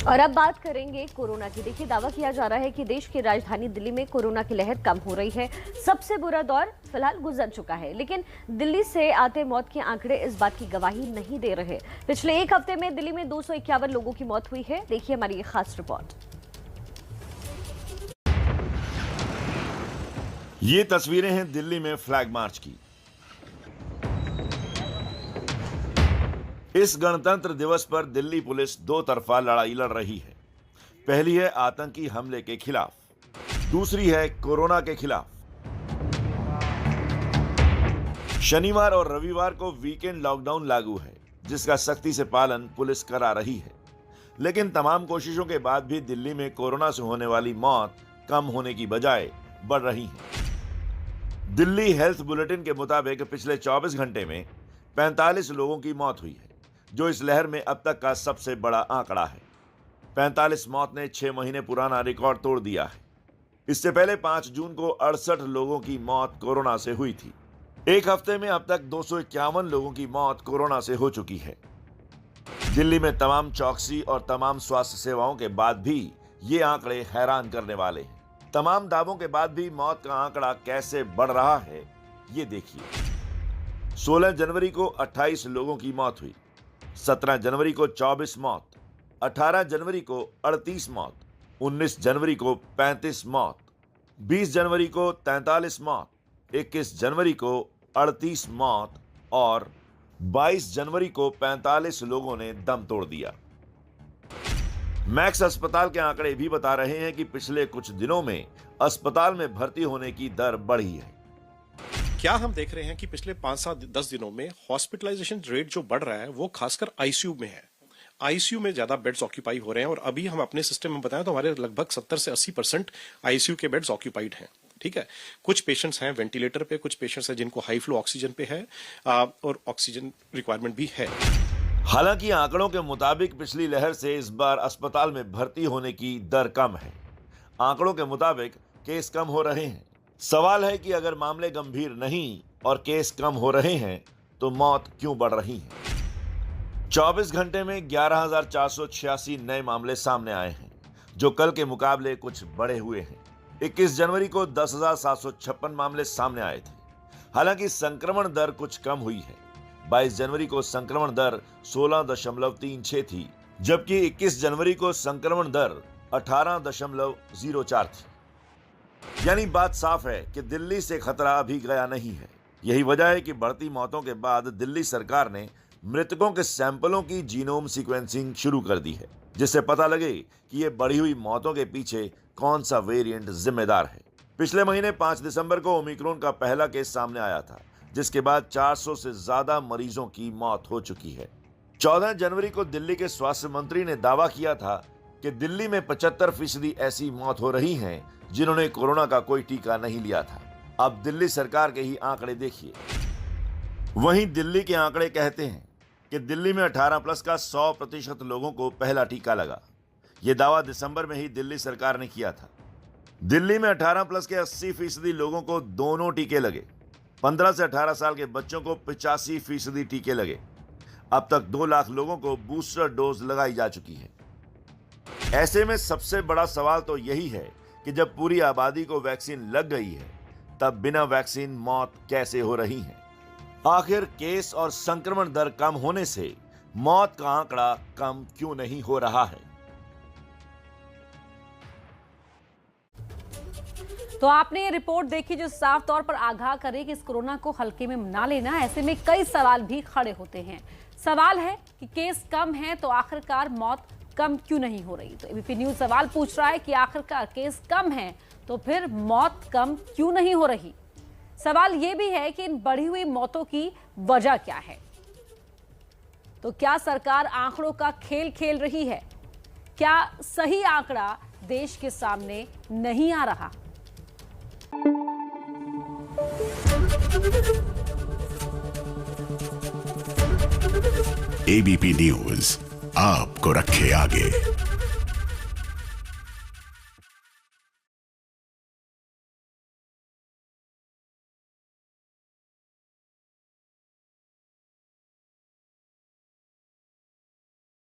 और अब बात करेंगे कोरोना की। देखिए, दावा किया जा रहा है कि देश की राजधानी दिल्ली में कोरोना की लहर कम हो रही है। सबसे बुरा दौर फिलहाल गुजर चुका है, लेकिन दिल्ली से आते मौत के आंकड़े इस बात की गवाही नहीं दे रहे। पिछले एक हफ्ते में दिल्ली में 251 लोगों की मौत हुई है। देखिए हमारी ये खास रिपोर्ट। ये तस्वीरें हैं दिल्ली में फ्लैग मार्च की। इस गणतंत्र दिवस पर दिल्ली पुलिस दो तरफा लड़ाई लड़ रही है। पहली है आतंकी हमले के खिलाफ, दूसरी है कोरोना के खिलाफ। शनिवार और रविवार को वीकेंड लॉकडाउन लागू है, जिसका सख्ती से पालन पुलिस करा रही है। लेकिन तमाम कोशिशों के बाद भी दिल्ली में कोरोना से होने वाली मौत कम होने की बजाय बढ़ रही है। दिल्ली हेल्थ बुलेटिन के मुताबिक पिछले 24 घंटे में 45 लोगों की मौत हुई है, जो इस लहर में अब तक का सबसे बड़ा आंकड़ा है। 45 मौत ने 6 महीने पुराना रिकॉर्ड तोड़ दिया है। इससे पहले 5 जून को 68 लोगों की मौत कोरोना से हुई थी। एक हफ्ते में अब तक 251 लोगों की मौत कोरोना से हो चुकी है। दिल्ली में तमाम चौकसी और तमाम स्वास्थ्य सेवाओं के बाद भी ये आंकड़े हैरान करने वाले हैं। तमाम दावों के बाद भी मौत का आंकड़ा कैसे बढ़ रहा है, ये देखिए। 16 जनवरी को 28 लोगों की मौत हुई, 17 जनवरी को 24 मौत, 18 जनवरी को 38 मौत, 19 जनवरी को 35 मौत, 20 जनवरी को 43 मौत, 21 जनवरी को 38 मौत और 22 जनवरी को 45 लोगों ने दम तोड़ दिया। मैक्स अस्पताल के आंकड़े भी बता रहे हैं कि पिछले कुछ दिनों में अस्पताल में भर्ती होने की दर बढ़ी है। क्या हम देख रहे हैं कि पिछले 5-10 दिनों में हॉस्पिटलाइजेशन रेट जो बढ़ रहा है वो खासकर आईसीयू में है। आईसीयू में ज्यादा बेड्स ऑक्यूपाई हो रहे हैं और अभी हम अपने सिस्टम में बताएं तो हमारे लगभग 70 से 80% आईसीयू के बेड्स ऑक्यूपाइड हैं। ठीक है, कुछ पेशेंट्स हैं वेंटिलेटर पे, कुछ पेशेंट्स हैं जिनको हाई फ्लो ऑक्सीजन पे है और ऑक्सीजन रिक्वायरमेंट भी है। हालांकि आंकड़ों के मुताबिक पिछली लहर से इस बार अस्पताल में भर्ती होने की दर कम है। आंकड़ों के मुताबिक केस कम हो रहे हैं। सवाल है कि अगर मामले गंभीर नहीं और केस कम हो रहे हैं तो मौत क्यों बढ़ रही है। 24 घंटे में 11,486 नए मामले सामने आए हैं, जो कल के मुकाबले कुछ बढ़े हुए हैं। 21 जनवरी को 10,756 मामले सामने आए थे। हालांकि संक्रमण दर कुछ कम हुई है। 22 जनवरी को संक्रमण दर 16.36 थी, जबकि 21 जनवरी को संक्रमण दर 18.04 थी। यानी बात साफ है कि दिल्ली से खतरा अभी गया नहीं है। यही वजह है कि बढ़ती मौतों के बाद दिल्ली सरकार ने मृतकों के सैंपलों की जीनोम सीक्वेंसिंग शुरू कर दी है, जिससे पता लगे कि ये बढ़ी हुई मौतों के पीछे कौन सा वेरिएंट जिम्मेदार है। पिछले महीने 5 दिसंबर को ओमिक्रॉन का पहला केस सामने आया था, जिसके बाद 400 से ज्यादा मरीजों की मौत हो चुकी है। 14 जनवरी को दिल्ली के स्वास्थ्य मंत्री ने दावा किया था कि दिल्ली में 75% ऐसी मौत हो रही हैं जिन्होंने कोरोना का कोई टीका नहीं लिया था। अब दिल्ली सरकार के ही आंकड़े देखिए। वहीं दिल्ली के आंकड़े कहते हैं कि दिल्ली में 18+ का 100% लोगों को पहला टीका लगा। यह दावा दिसंबर में ही दिल्ली सरकार ने किया था। दिल्ली में 18+ के 80% लोगों को दोनों टीके लगे। 15 से 18 साल के बच्चों को 85% टीके लगे। अब तक 2 लाख लोगों को बूस्टर डोज लगाई जा चुकी है। ऐसे में सबसे बड़ा सवाल तो यही है कि जब पूरी आबादी को वैक्सीन लग गई है, तब बिना वैक्सीन मौत कैसे हो रही है। आखिर केस और संक्रमण दर कम होने से मौत का आंकड़ा कम क्यों नहीं हो रहा है। तो आपने ये रिपोर्ट देखी जो साफ तौर पर आगाह करे कि इस कोरोना को हल्के में ना लेना। ऐसे में कई सवाल भी खड़े होते हैं। सवाल है कि केस कम है तो आखिरकार मौत कम क्यों नहीं हो रही। तो एबीपी न्यूज सवाल पूछ रहा है कि आखिरकार केस कम है तो फिर मौत कम क्यों नहीं हो रही। सवाल यह भी है कि इन बढ़ी हुई मौतों की वजह क्या है। तो क्या सरकार आंकड़ों का खेल खेल रही है? क्या सही आंकड़ा देश के सामने नहीं आ रहा? एबीपी न्यूज आपको रखे आगे।